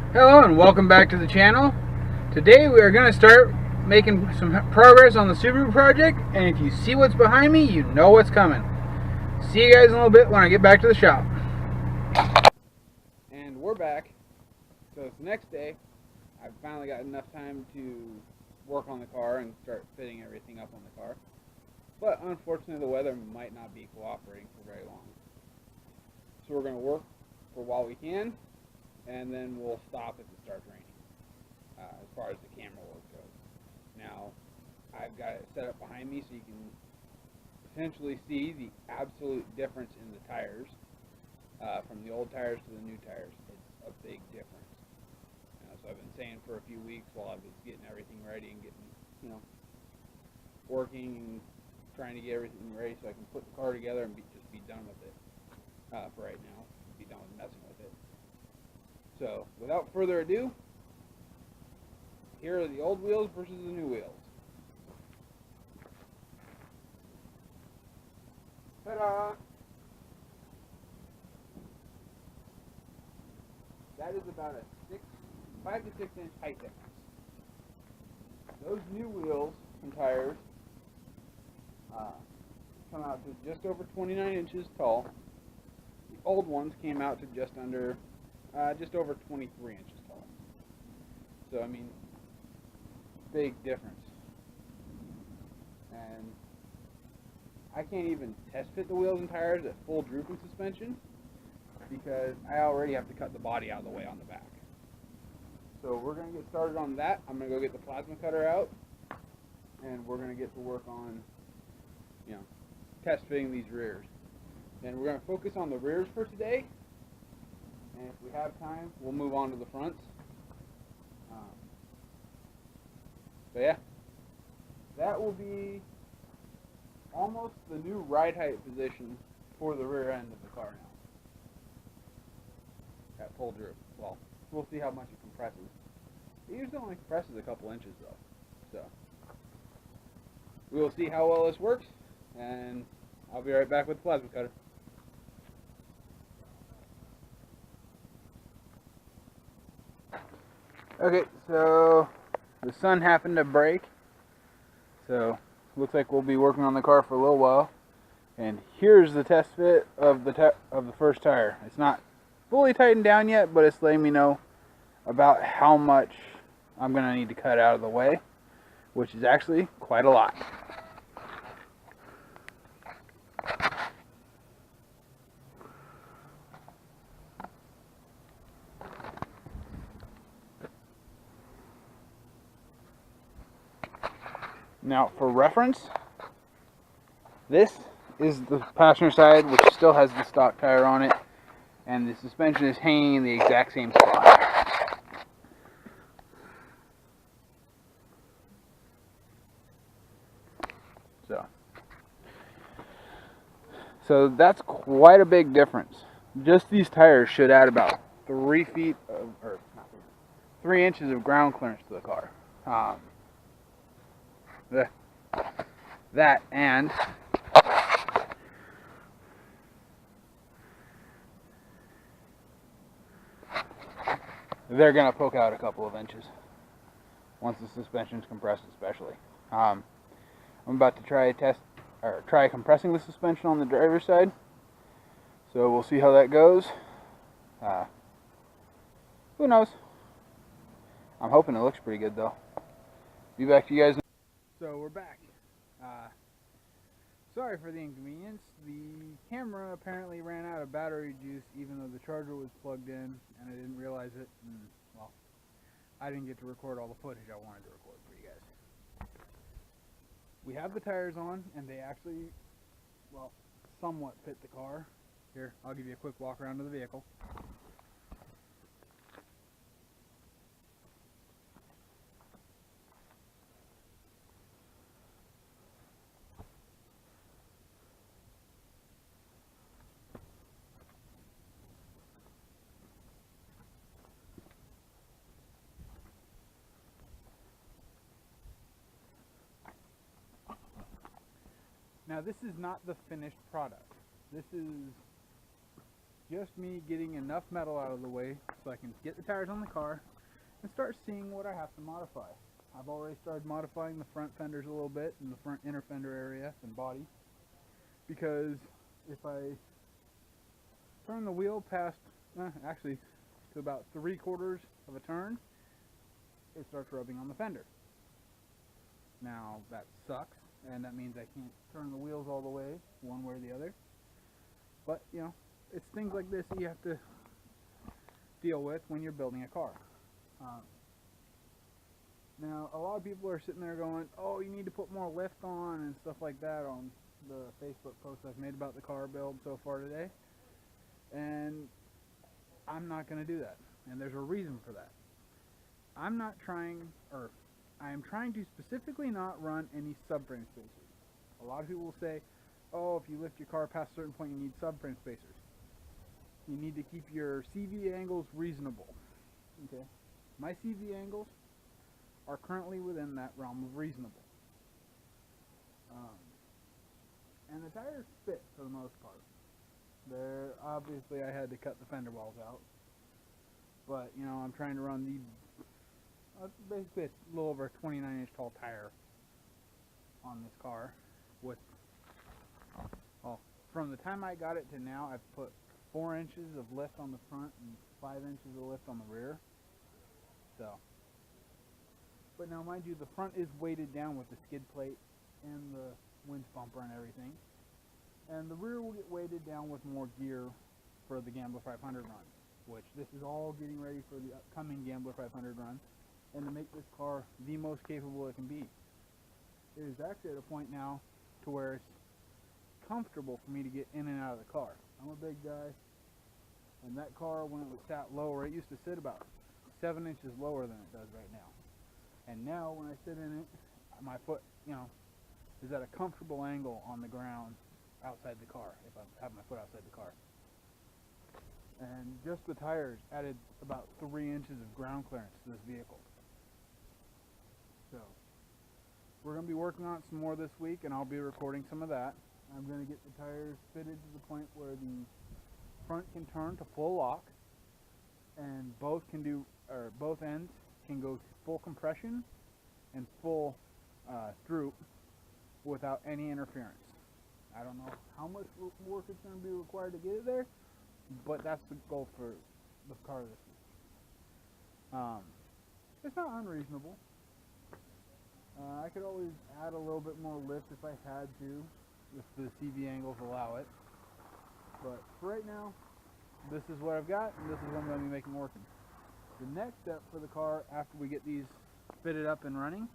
Hello and welcome back to the channel. Today we are going to start making some progress on the Subaru project, and if you see what's behind me, you know what's coming. See you guys in a little bit when I get back to the shop. And we're back. So it's the next day. I've finally got enough time to work on the car and start fitting everything up on the car. But unfortunately the weather might not be cooperating for very long. So we're going to work for while we can, and then we'll stop if it starts raining, as far as the camera work goes. Now, I've got it set up behind me so you can potentially see the absolute difference in the tires, from the old tires to the new tires. It's a big difference. So I've been saying for a few weeks while I was getting everything ready and getting, working and trying to get everything ready so I can put the car together and just be done with it, for right now. Be done with messing with it. So, without further ado, here are the old wheels versus the new wheels. Ta-da! That is about a 5 to 6 inch height difference. Those new wheels and tires come out to just over 29 inches tall. The old ones came out to just over 23 inches tall. So, I mean, big difference. And I can't even test fit the wheels and tires at full drooping suspension because I already have to cut the body out of the way on the back. So we're going to get started on that. I'm going to go get the plasma cutter out, and we're going to get to work on, test fitting these rears. And we're going to focus on the rears for today. And if we have time, we'll move on to the fronts. So yeah, that will be almost the new ride height position for the rear end of the car now. At full droop. Well, we'll see how much it compresses. It usually only compresses a couple inches though. So we will see how well this works, and I'll be right back with the plasma cutter. Okay, so the sun happened to break, so looks like we'll be working on the car for a little while. And here's the test fit of the first tire. It's not fully tightened down yet, but it's letting me know about how much I'm going to need to cut out of the way, which is actually quite a lot. Now, for reference, this is the passenger side, which still has the stock tire on it, and the suspension is hanging in the exact same spot. So that's quite a big difference. Just these tires should add about 3 feet of, or not 3 inches of ground clearance to the car. That and they're gonna poke out a couple of inches once the suspension's compressed, especially. I'm about to try compressing the suspension on the driver's side, so we'll see how that goes. Who knows? I'm hoping it looks pretty good though. Be back to you guys. So we're back. Sorry for the inconvenience. The camera apparently ran out of battery juice even though the charger was plugged in, and I didn't realize it, and well, I didn't get to record all the footage I wanted to record for you guys. We have the tires on, and they actually, well, somewhat fit the car. Here, I'll give you a quick walk around to the vehicle. Now this is not the finished product. This is just me getting enough metal out of the way so I can get the tires on the car and start seeing what I have to modify. I've already started modifying the front fenders a little bit and the front inner fender area and body, because if I turn the wheel past, actually to about 3/4 of a turn, it starts rubbing on the fender. Now that sucks, and that means I can't turn the wheels all the way one way or the other. But you know, it's things like this that you have to deal with when you're building a car. Now a lot of people are sitting there going, oh, you need to put more lift on and stuff like that on the Facebook post I've made about the car build so far today, and I'm not going to do that, and there's a reason for that. I am trying to specifically not run any subframe spacers. A lot of people will say, oh, if you lift your car past a certain point you need subframe spacers. You need to keep your CV angles reasonable. Okay, my CV angles are currently within that realm of reasonable. And the tires fit for the most part. Obviously I had to cut the fender wells out, but you know, I'm trying to run basically a little over a 29-inch tall tire on this car. From the time I got it to now, I've put 4 inches of lift on the front and 5 inches of lift on the rear. But now mind you, the front is weighted down with the skid plate and the winch bumper and everything, and the rear will get weighted down with more gear for the Gambler 500 run, which this is all getting ready for the upcoming Gambler 500 run, and to make this car the most capable it can be. It is actually at a point now to where it's comfortable for me to get in and out of the car. I'm a big guy, and that car, when it was sat lower, it used to sit about 7 inches lower than it does right now. And now when I sit in it, my foot, you know, is at a comfortable angle on the ground outside the car, if I have my foot outside the car. And just the tires added about 3 inches of ground clearance to this vehicle. So we're going to be working on it some more this week, and I'll be recording some of that. I'm going to get the tires fitted to the point where the front can turn to full lock, and both ends can go full compression and full droop without any interference. I don't know how much work it's going to be required to get it there, but that's the goal for the car this week. It's not unreasonable. I could always add a little bit more lift if I had to, if the CV angles allow it. But for right now, this is what I've got, and this is what I'm going to be making working. The next step for the car, after we get these fitted up and running,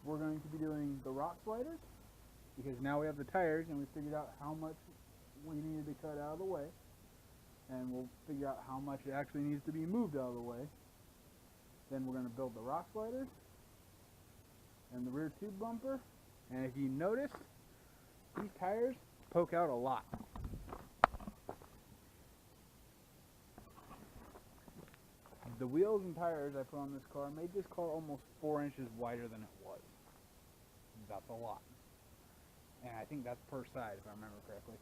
we're going to be doing the rock sliders, because now we have the tires and we figured out how much we needed to cut out of the way, and we'll figure out how much it actually needs to be moved out of the way. Then we're going to build the rock sliders and the rear tube bumper, and if you notice, these tires poke out a lot. The wheels and tires I put on this car made this car almost 4 inches wider than it was. That's a lot. And I think that's per side, if I remember correctly.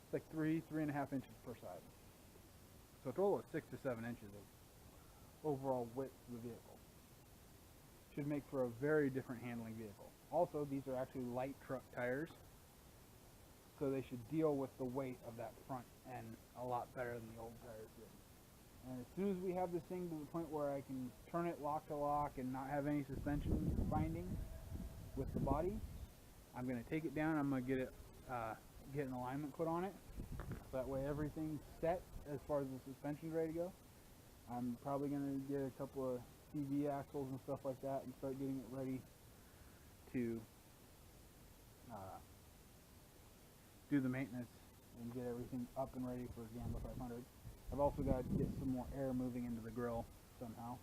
It's like 3.5 inches per side. So a total of 6 to 7 inches of overall width of the vehicle. Should make for a very different handling vehicle. Also, these are actually light truck tires, so they should deal with the weight of that front end a lot better than the old tires did. And as soon as we have this thing to the point where I can turn it lock to lock and not have any suspension binding with the body, I'm going to take it down. I'm going to get an alignment put on it. So that way everything's set as far as the suspension's ready to go. I'm probably going to get a couple of CV axles and stuff like that and start getting it ready to do the maintenance and get everything up and ready for Gambler 500. I've also got to get some more air moving into the grill somehow,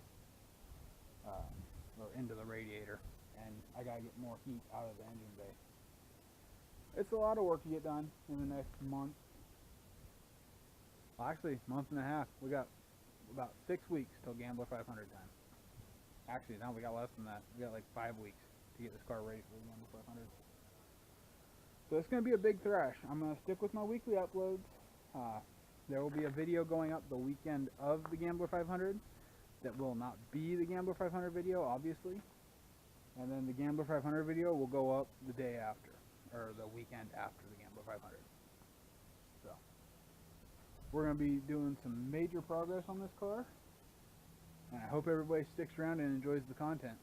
or into the radiator, and I got to get more heat out of the engine bay. It's a lot of work to get done in the next month. Well, actually, month and a half. We got about 6 weeks till Gambler 500 time. Actually, no, we got less than that. We got like 5 weeks to get this car ready for the Gambler 500. So it's going to be a big thrash. I'm going to stick with my weekly uploads. There will be a video going up the weekend of the Gambler 500 that will not be the Gambler 500 video, obviously. And then the Gambler 500 video will go up the day after, or the weekend after the Gambler 500. So, we're going to be doing some major progress on this car. And I hope everybody sticks around and enjoys the content.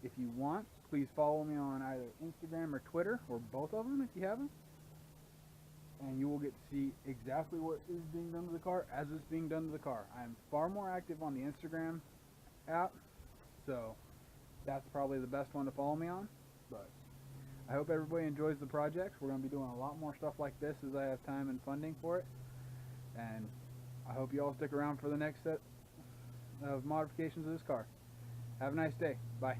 If you want, please follow me on either Instagram or Twitter, or both of them if you haven't. And you will get to see exactly what is being done to the car as it's being done to the car. I'm far more active on the Instagram app, so that's probably the best one to follow me on. But I hope everybody enjoys the project. We're going to be doing a lot more stuff like this as I have time and funding for it. And I hope you all stick around for the next set of modifications of this car. Have a nice day. Bye.